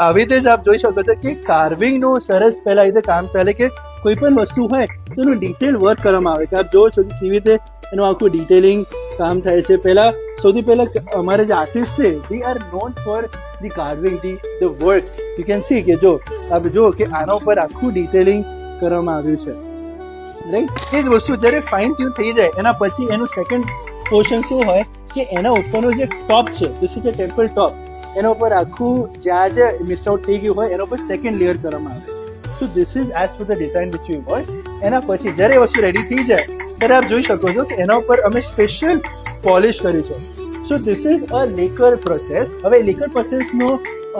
આવી રીતે જ આપ જોઈ શકો છો કે કાર્વિંગનું સરસ પહેલા રીતે કામ ચાલે કે કોઈ પણ વસ્તુ હોય તો એનું ડિટેલ વર્ક કરવામાં આવે કે આપ જોવો છો કે કેવી રીતે એનું આખું ડિટેલિંગ કામ થાય છે. સૌથી પહેલા અમારે જે આર્ટિસ્ટ છે we are known for the carving the work. You can see કે જો આપ જો કે આના ઉપર આખું ડિટેલિંગ કરવામાં આવ્યું છે, રાઈટ. એ જ વસ્તુ જ્યારે ફાઇન ટ્યુન થઈ જાય એના પછી એનું સેકન્ડ પોર્શન શું હોય કે એના ઉપરનો જે ટોપ છે, ધીસ ઇઝ અ ટેમ્પલ ટોપ, એના ઉપર આખું જ્યાં જે મિસ આઉટ થઈ ગયું હોય એના ઉપર સેકન્ડ લેયર કરવામાં આવે. સો this is as per the design which we want. એના પછી જ્યારે એ વસ્તુ રેડી થઈ જાય ત્યારે આપ જોઈ શકો છો કે એના ઉપર અમે સ્પેશિયલ પોલિશ કર્યું છે. So this is a lacquer process. હવે લેકર પ્રોસેસનો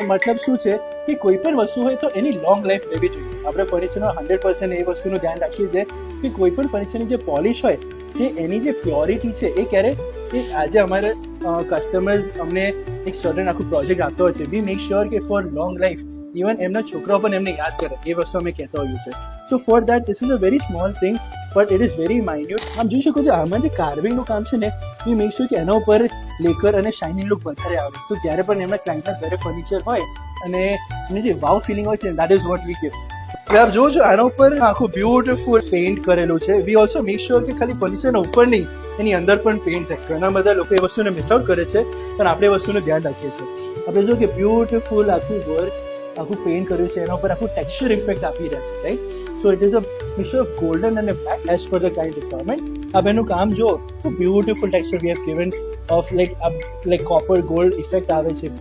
મતલબ શું છે કે કોઈ પણ વસ્તુ હોય તો એની લોંગ લાઈફ લેવી જોઈએ. આપણે ફર્નિચરનો 100% એ વસ્તુનું ધ્યાન રાખીએ છીએ કે કોઈ પણ ફર્નિચરની જે પોલિશ હોય, જે એની જે પ્યોરિટી છે એ ક્યારે કે આજે અમારે કસ્ટમર્સ અમને એક સર્ટન આખું પ્રોજેક્ટ આપતો હોય છે, વી મેક શ્યોર કે ફોર લોંગ લાઈફ ઇવન એમના છોકરાઓ પણ એમને યાદ કરે એ વસ્તુ અમે કહેતા હોઈએ છીએ. So for that this is a very small thing but it is very minute. આમ જોઈ શકો છો આમાં જે કાર્વિંગનું કામ છે ને વી મેક શ્યોર કે એના ઉપર લેકર અને શાઇનિંગ લુક વધારે આવે. તો જ્યારે પણ એમના ક્લાયન્ટના ઘરે ફર્નિચર હોય અને એની જે વાવ ફિલિંગ હોય છે that is what we give. હવે આપ જોવો છો આના ઉપર આખું બ્યુટીફુલ પેઇન્ટ કરેલું છે. વી ઓલ્સો મેક શ્યોર કે ખાલી ફર્નિચરના ઉપર નહીં એની અંદર પણ પેઇન્ટ થાય. ઘણા બધા લોકો એ વસ્તુને મિસ આઉટ કરે છે પણ આપણે એ વસ્તુનું ધ્યાન રાખીએ છીએ. આપણે જો કે બ્યુટીફુલ આખું વર્ક આખું પેઇન્ટ કર્યું છે, એના ઉપર આખું ટેક્સચર ઇફેક્ટ આપી રહ્યા છે, right. So it is a mixture of golden અને black as per the client requirement. આપ એનું કામ જો તો beautiful texture we have given of like copper gold effect આવે છે.